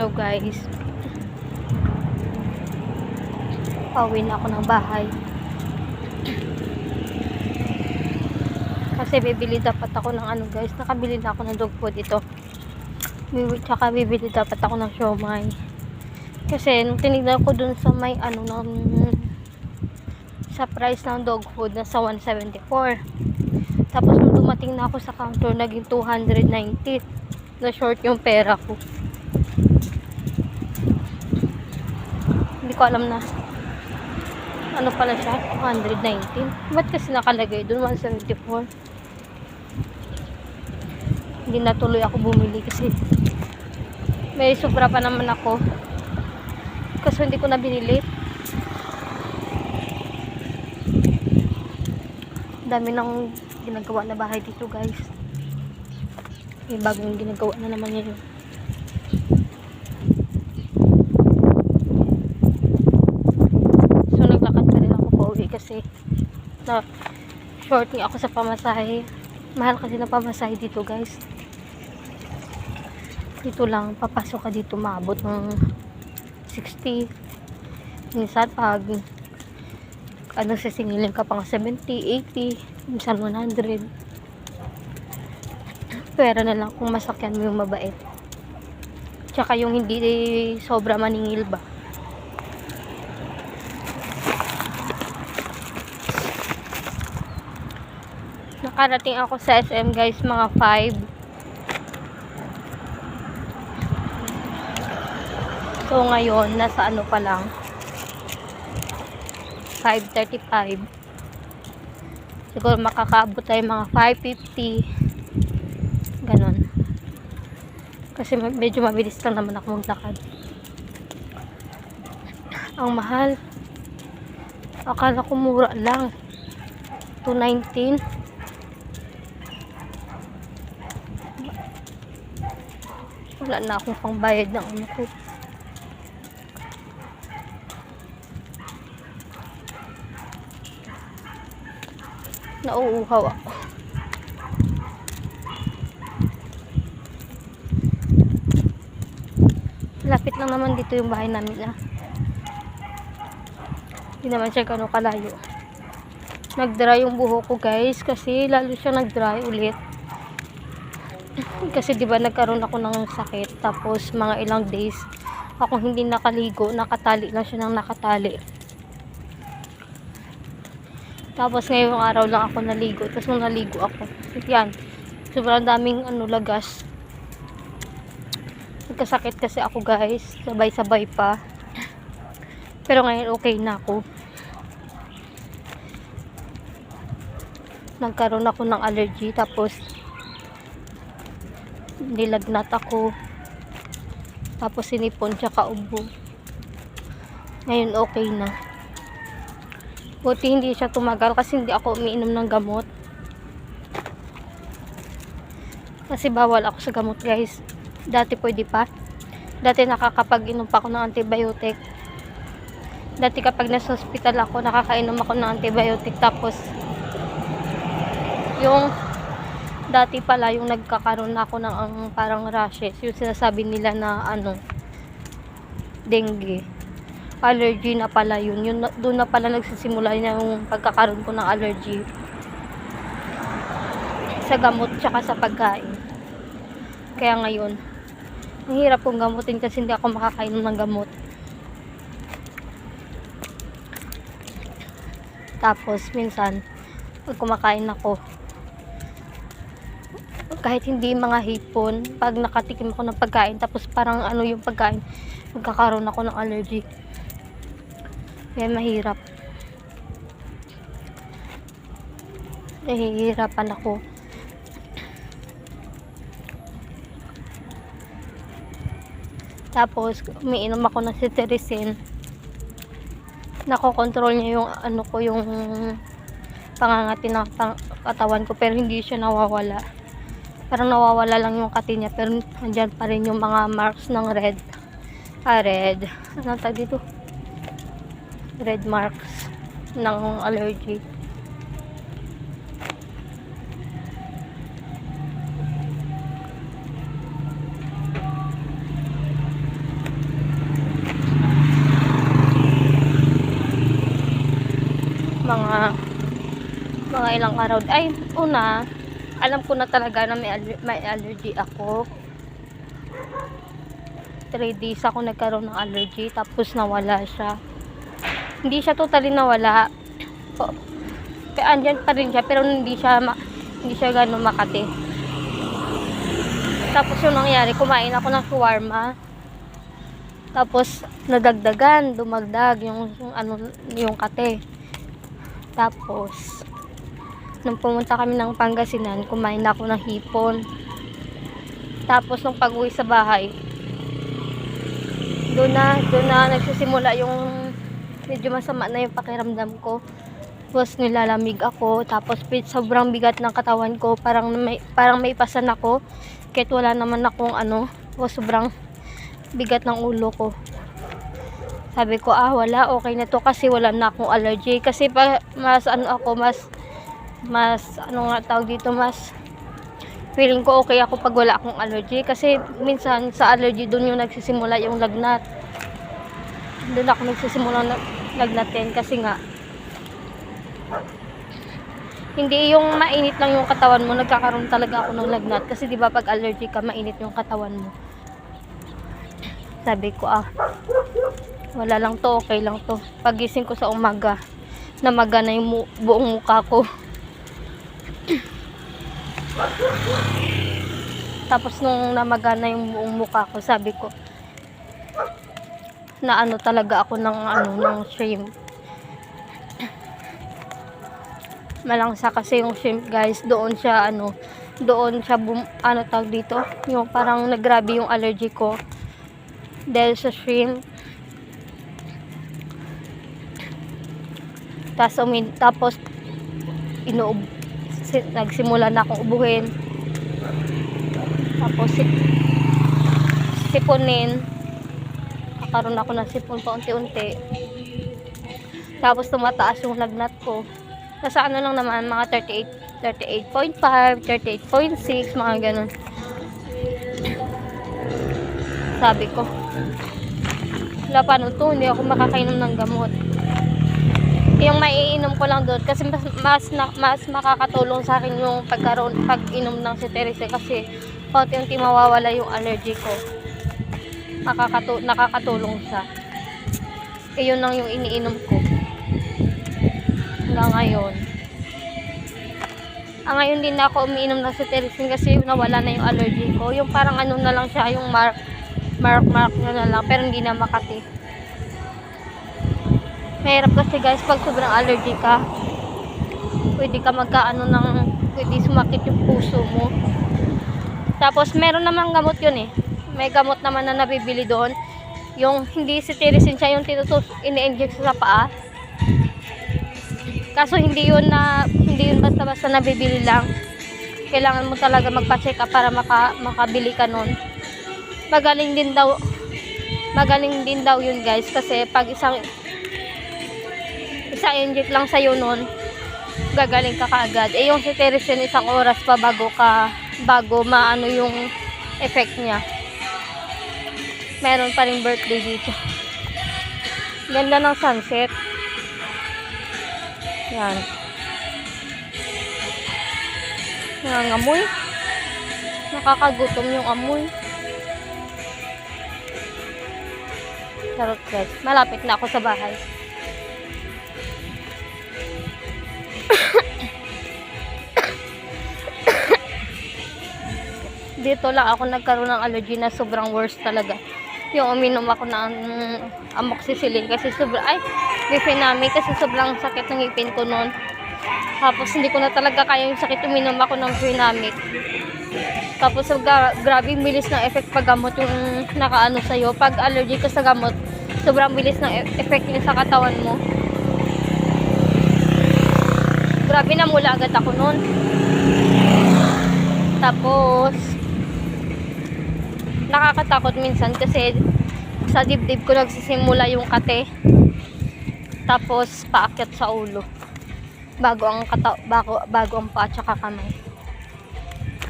Hello guys, pauwi na ako ng bahay kasi bibili dapat ako ng ano guys, nakabili na ako ng dog food. Ito tsaka bibili dapat ako ng siomai kasi nung tinignan ko dun sa may ano sa price ng dog food na sa 174, tapos nung dumating na ako sa counter naging 290, na short yung pera ko. Hindi ko alam na ano pala siya, 119. Ba't kasi nakalagay dun 174? Hindi na tuloy ako bumili kasi may sobra pa naman ako kasi hindi ko na binili. Dami nang ginagawa na bahay dito guys, may bagong ginagawa na naman yun. Kasi na short nga ako sa pamasahe. Mahal kasi na pamasahe dito guys. Dito lang papasok ka dito maabot ng 60. Minsan pag ano sisingilin ka pang 70, 80, minsan 100. Pera na lang kung masakyan mo yung mabait. Tsaka yung hindi sobra maningil ba. Nakarating ako sa SM guys mga 5. So ngayon nasa ano pa lang, 5:35. Siguro makakaabot tayo mga 5:50 ganon, kasi medyo mabilis lang naman ako maglakad. Ang mahal, akala ko mura lang, 219. Wala na akong pangbayad ng ano ko. Nauuhaw ako. Lapit lang naman dito yung bahay namin Hindi naman siya gano'ng kalayo. Nag-dry yung buhok ko guys kasi lalo siya nag-dry ulit. Kasi diba nagkaroon ako ng sakit, tapos mga ilang days ako hindi nakaligo, nakatali lang siya ng nakatali. Tapos ngayong araw lang ako naligo, tapos nung naligo ako, yan, sobrang daming lagas. Nagkasakit kasi ako guys, sabay-sabay pa. Pero ngayon okay na ako. Nagkaroon ako ng allergy, tapos nilagnat ako, tapos sinipon tsaka ubo. Ngayon okay na. Buti hindi siya tumagal kasi hindi ako umiinom ng gamot, kasi bawal ako sa gamot guys. Dati pwede pa, dati nakakapag-inom pa ako ng antibiotic. Dati kapag nasa hospital ako nakakainom ako ng antibiotic. Tapos yung dati pala yung nagkakaroon ako ng parang rashes, yung sinasabi nila na dengue, allergy na pala yun. Doon na pala nagsisimula yung pagkakaroon ko ng allergy sa gamot tsaka sa pagkain. Kaya ngayon ang hirap kong gamutin kasi hindi ako makakainom ng gamot. Tapos minsan pag kumakain ako, kahit hindi mga hipon, pag nakatikim ako ng pagkain tapos parang yung pagkain, magkakaroon ako ng allergy. Kaya mahirap. Nahihirapan ako. Tapos umiinom ako ng cetirizine. Nakokontrol niya yung yung pangangati ng katawan ko, pero hindi siya nawawala. Parang nawawala lang yung kati niya, pero andyan pa rin yung mga marks ng red. Anong tawag dito? Red marks ng allergy. mga ilang araw. Ay, una, alam ko na talaga na may allergy ako. 3 days ako nagkaroon ng allergy, tapos nawala siya. Hindi siya totally nawala. Andyan pa rin siya, pero hindi siya gano'n makati. Tapos yung nangyari, kumain ako ng shawarma. Tapos nadagdagan, dumagdag yung kate. Tapos nung pumunta kami ng Pangasinan, kumain ako ng hipon. Tapos nung pag-uwi sa bahay, doon na nagsisimula yung medyo masama na yung pakiramdam ko. Tapos nilalamig ako, tapos sobrang bigat ng katawan ko, parang may pasan ako, kahit wala naman akong sobrang bigat ng ulo ko. Sabi ko, wala, okay na to kasi wala na akong allergy. Kasi mas feeling ko okay ako pag wala akong allergy. Kasi minsan sa allergy doon yung nagsisimula yung lagnat. Doon ako nagsisimula lagnatin kasi nga hindi yung mainit lang yung katawan mo, nagkakaroon talaga ako ng lagnat. Kasi di ba pag allergy ka, mainit yung katawan mo. Sabi ko, wala lang to, okay lang to. Pagising ko sa umaga, namaga na yung buong mukha ko. Tapos nung namaga na yung buong mukha ko, sabi ko, na talaga ako ng shrimp. Malangsa kasi yung shrimp, guys. Doon siya tawag dito, yung parang nagrabe yung allergy ko dahil sa shrimp. Tapos nagsimula na akong ubuhin. Tapos siponin, kakaroon ako ng sipon paunti-unti. Tapos tumataas yung lagnat ko. Nasa lang naman, mga 38.5, 38.6, mga ganun. Sabi ko, wala, paano to? Hindi ako makakainom ng gamot. Yung maiinom ko lang doon kasi mas makakatulong sa akin yung pag-inom ng Cetirizine kasi paunti-unti mawawala yung allergy ko. Nakakatulong siya. Yun lang yung iniinom ko hanggang ngayon. Ngayon din ako umiinom ng Cetirizine kasi nawala na yung allergy ko. Yung parang na lang siya, yung mark na lang, pero hindi na makati. Mahirap kasi, guys, pag sobrang allergy ka, pwede sumakit yung puso mo. Tapos meron namang gamot yun may gamot naman na nabibili doon, yung hindi Cetirizine siya, yung ini-inject sa paa. Kaso hindi yun basta-basta nabibili lang. Kailangan mo talaga magpa-check up para makabili ka nun. Magaling din daw yun, guys, kasi pag isang inject lang sa'yo nun, gagaling ka kaagad. Yung Cetirizine, 1 oras pa bago maano yung effect niya. Meron pa ring birthday dito. Ganda ng sunset. Yan. Nangangamoy. Nakakagutom yung amoy. Charot, guys. Malapit na ako sa bahay. Dito lang ako nagkaroon ng allergy na sobrang worst talaga. Yung uminom ako ng amoxicillin kasi bifenamic kasi sobrang sakit ng ngipin ko noon. Tapos hindi ko na talaga kaya yung sakit, uminom ako ng bifenamic. Tapos grabe bilis ng effect pag gamot yung nakaano sa'yo. Pag allergy ka sa gamot, sobrang bilis ng effect niya sa katawan mo. Grabe, namula agad ako noon. Tapos nakakatakot minsan kasi sa dibdib ko nagsisimula yung kate, tapos paakyat sa ulo bago ang paa tsaka kamay.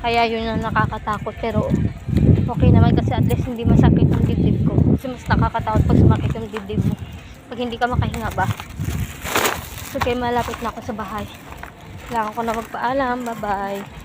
Kaya yun ang nakakatakot, pero okay naman kasi at least hindi masakit yung dibdib ko. Kasi mas nakakatakot pag sumakit yung dibdib mo, pag hindi ka makahinga ba. Okay, malapit na ako sa bahay. Kailangan ko na magpaalam. Bye-bye.